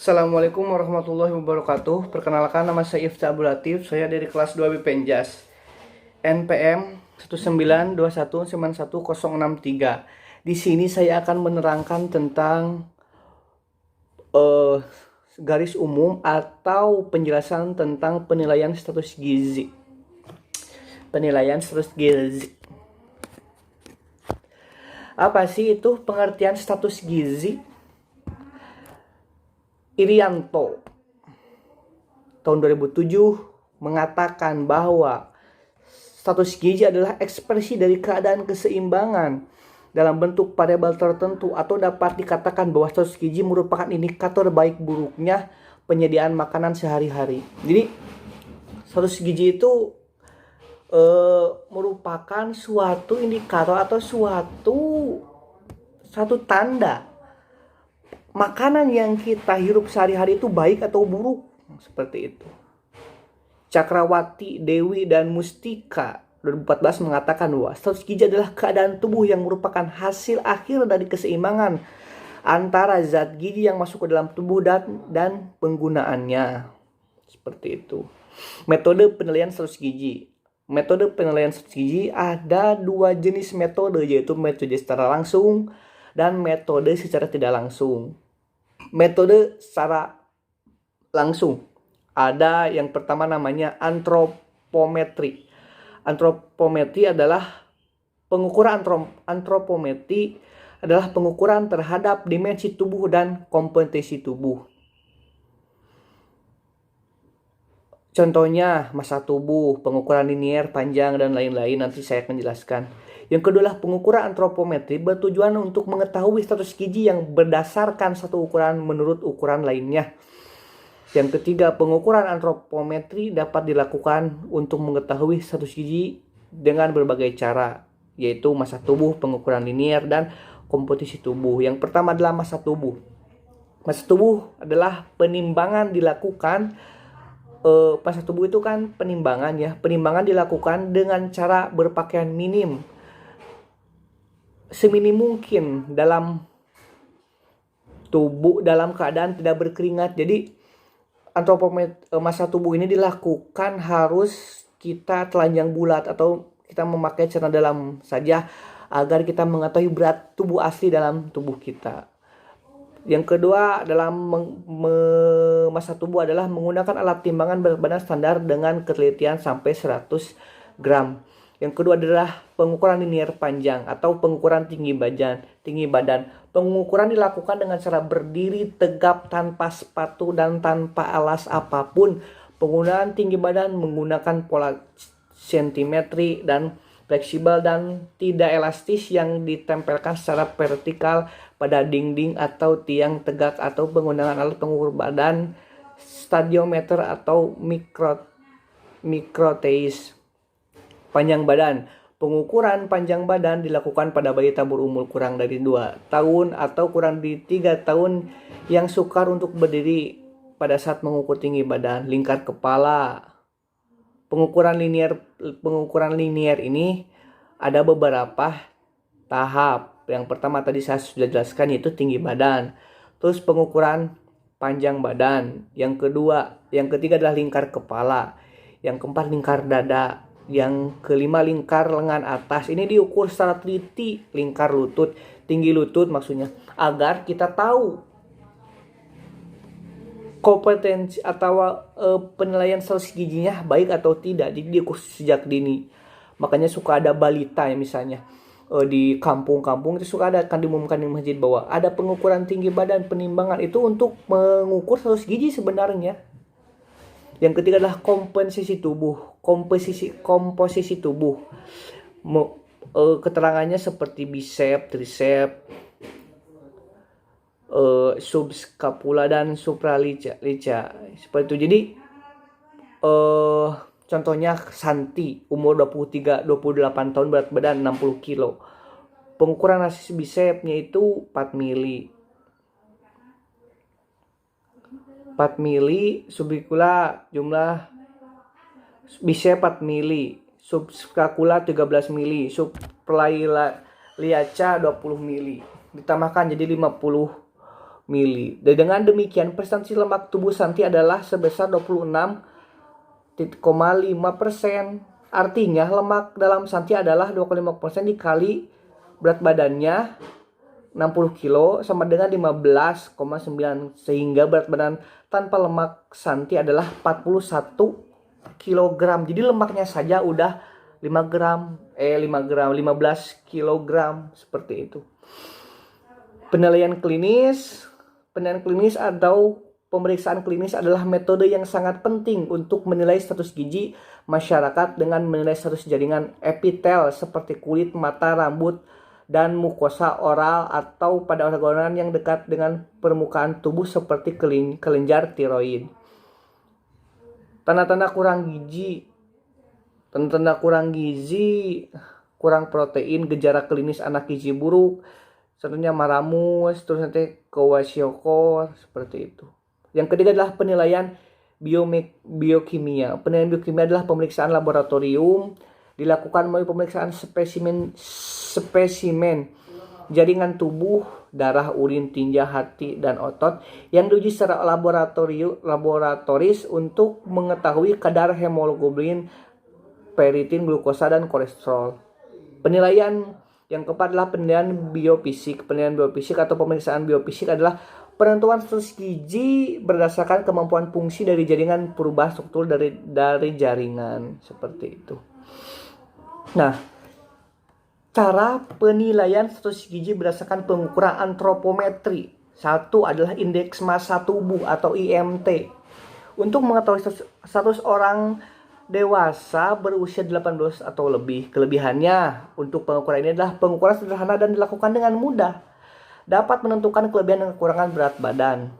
Assalamualaikum warahmatullahi wabarakatuh. Perkenalkan, nama saya Ifta Abdul Latif. Saya dari kelas 2 BPNJAS. NPM 19219191063. Di sini saya akan menerangkan tentang eh, garis umum atau penjelasan tentang penilaian status gizi. Penilaian status gizi. Apa sih itu pengertian status gizi? Irianto tahun 2007 mengatakan bahwa status gizi adalah ekspresi dari keadaan keseimbangan dalam bentuk variabel tertentu, atau dapat dikatakan bahwa status gizi merupakan indikator baik buruknya penyediaan makanan sehari-hari. Jadi status gizi itu merupakan suatu indikator atau suatu tanda makanan yang kita hirup sehari-hari itu baik atau buruk, seperti itu. Cakrawati, Dewi, dan Mustika 2014 mengatakan bahwa status gizi adalah keadaan tubuh yang merupakan hasil akhir dari keseimbangan antara zat gizi yang masuk ke dalam tubuh dan penggunaannya. Seperti itu. Metode penilaian status gizi. Metode penilaian status gizi ada dua jenis metode, yaitu metode secara langsung dan metode secara tidak langsung. Metode secara langsung, ada yang pertama namanya antropometri. Antropometri adalah antropometri adalah pengukuran terhadap dimensi tubuh dan kompetensi tubuh. Contohnya massa tubuh, pengukuran linier, panjang, dan lain-lain. Nanti saya akan jelaskan. Yang kedua adalah pengukuran antropometri bertujuan untuk mengetahui status gizi yang berdasarkan satu ukuran menurut ukuran lainnya. Yang ketiga, pengukuran antropometri dapat dilakukan untuk mengetahui status gizi dengan berbagai cara, yaitu massa tubuh, pengukuran linier, dan komposisi tubuh. Yang pertama adalah massa tubuh. Massa tubuh adalah penimbangan dilakukan. Massa tubuh itu kan penimbangan ya. Penimbangan dilakukan dengan cara berpakaian minim, seminim mungkin dalam tubuh dalam keadaan tidak berkeringat. Jadi massa tubuh ini dilakukan harus kita telanjang bulat atau kita memakai celana dalam saja agar kita mengetahui berat tubuh asli dalam tubuh kita. Yang kedua dalam massa tubuh adalah menggunakan alat timbangan berat badan standar dengan ketelitian sampai 100 gram. Yang kedua adalah pengukuran linier panjang atau pengukuran tinggi badan. Pengukuran dilakukan dengan cara berdiri tegap tanpa sepatu dan tanpa alas apapun. Penggunaan tinggi badan menggunakan pola sentimetri dan fleksibel dan tidak elastis yang ditempelkan secara vertikal pada dinding atau tiang tegak, atau penggunaan alat pengukur badan stadiometer atau mikroteis. Panjang badan. Pengukuran panjang badan dilakukan pada bayi tabur umur kurang dari 2 tahun atau kurang dari 3 tahun yang sukar untuk berdiri pada saat mengukur tinggi badan. Lingkar kepala. Pengukuran linier ini ada beberapa tahap. Yang pertama tadi saya sudah jelaskan, yaitu tinggi badan. Terus pengukuran panjang badan. Yang ketiga adalah lingkar kepala. Yang keempat lingkar dada. Yang kelima lingkar lengan atas. Ini diukur secara teliti. Lingkar lutut, tinggi lutut maksudnya, agar kita tahu kompetensi atau penilaian status gizinya baik atau tidak. Jadi diukur sejak dini. Makanya suka ada balita ya, misalnya di kampung-kampung itu suka ada akan diumumkan di masjid bahwa ada pengukuran tinggi badan, penimbangan itu untuk mengukur status gizi sebenarnya. Yang ketiga adalah komposisi tubuh. Komposisi tubuh. Keterangannya seperti bisep, trisep, subscapula dan supralica. Seperti itu. Jadi contohnya Santi, umur 28 tahun, berat badan 60 kilo. Pengukuran rasis bisepnya itu 4 mili. 4 mili, subicula jumlah bisep 4 mili, subscapula 13 mili, supraliaca 20 mili. Ditambahkan jadi 50 mili. Dan dengan demikian presentasi lemak tubuh Santi adalah sebesar 26,5%. Artinya lemak dalam Santi adalah 25% dikali berat badannya 60 kilo sama dengan 15,9, sehingga berat badan tanpa lemak Santi adalah 41 kilogram. Jadi lemaknya saja udah 15 kilogram seperti itu. Penilaian klinis atau pemeriksaan klinis adalah metode yang sangat penting untuk menilai status gizi masyarakat dengan menilai status jaringan epitel seperti kulit, mata, rambut, dan mukosa oral atau pada organ yang dekat dengan permukaan tubuh seperti kelenjar tiroid. Tanda-tanda kurang gizi, kurang protein, gejala klinis anak gizi buruk, contohnya maramus, terus nanti kwashiorkor, seperti itu. Yang ketiga adalah penilaian biokimia. Penilaian biokimia adalah pemeriksaan laboratorium, dilakukan melalui pemeriksaan spesimen jaringan tubuh, darah, urin, tinja, hati, dan otot yang diuji secara laboratoris untuk mengetahui kadar hemoglobin, ferritin, glukosa, dan kolesterol. Penilaian yang keempat adalah penilaian biofisik. Penilaian biofisik atau pemeriksaan biofisik adalah penentuan status gizi berdasarkan kemampuan fungsi dari jaringan, perubahan struktur dari jaringan, seperti itu. Nah, cara penilaian status gizi berdasarkan pengukuran antropometri. Satu adalah indeks massa tubuh atau IMT. Untuk mengetahui status orang dewasa berusia 18 atau lebih. Kelebihannya untuk pengukuran ini adalah pengukuran sederhana dan dilakukan dengan mudah. Dapat menentukan kelebihan dan kekurangan berat badan.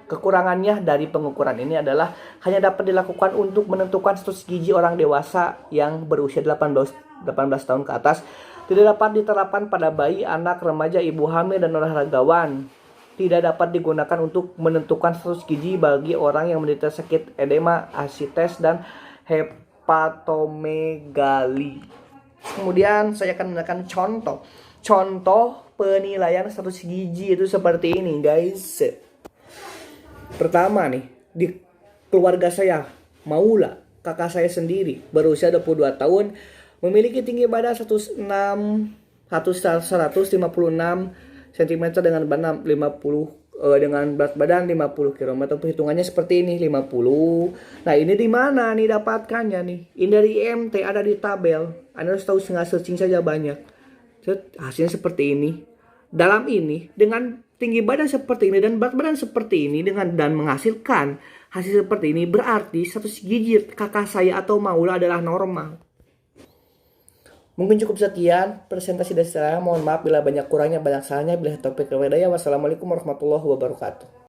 Kekurangannya dari pengukuran ini adalah hanya dapat dilakukan untuk menentukan status gizi orang dewasa yang berusia 18 tahun ke atas. Tidak dapat diterapkan pada bayi, anak, remaja, ibu hamil, dan olahragawan. Tidak dapat digunakan untuk menentukan status gizi bagi orang yang menderita sakit edema, asites, dan hepatomegali. Kemudian saya akan menggunakan contoh penilaian status gizi itu seperti ini, guys. Pertama nih, di keluarga saya, Maula, kakak saya sendiri, berusia 22 tahun, memiliki tinggi badan 156 cm dengan berat badan 50 kg. Perhitungannya seperti ini, 50. Nah, ini di mana nih dapatkannya nih? Ini dari IMT, ada di tabel. Anda harus tahu, tinggal searching saja banyak. Hasilnya seperti ini. Dalam ini, dengan tinggi badan seperti ini dan berat badan seperti ini dan menghasilkan hasil seperti ini, berarti status gizi kakak saya atau Maula adalah normal. Mungkin cukup sekian presentasi dari saya. Mohon maaf bila banyak kurangnya, banyak salahnya. Bila topik berbeda. Wassalamualaikum warahmatullahi wabarakatuh.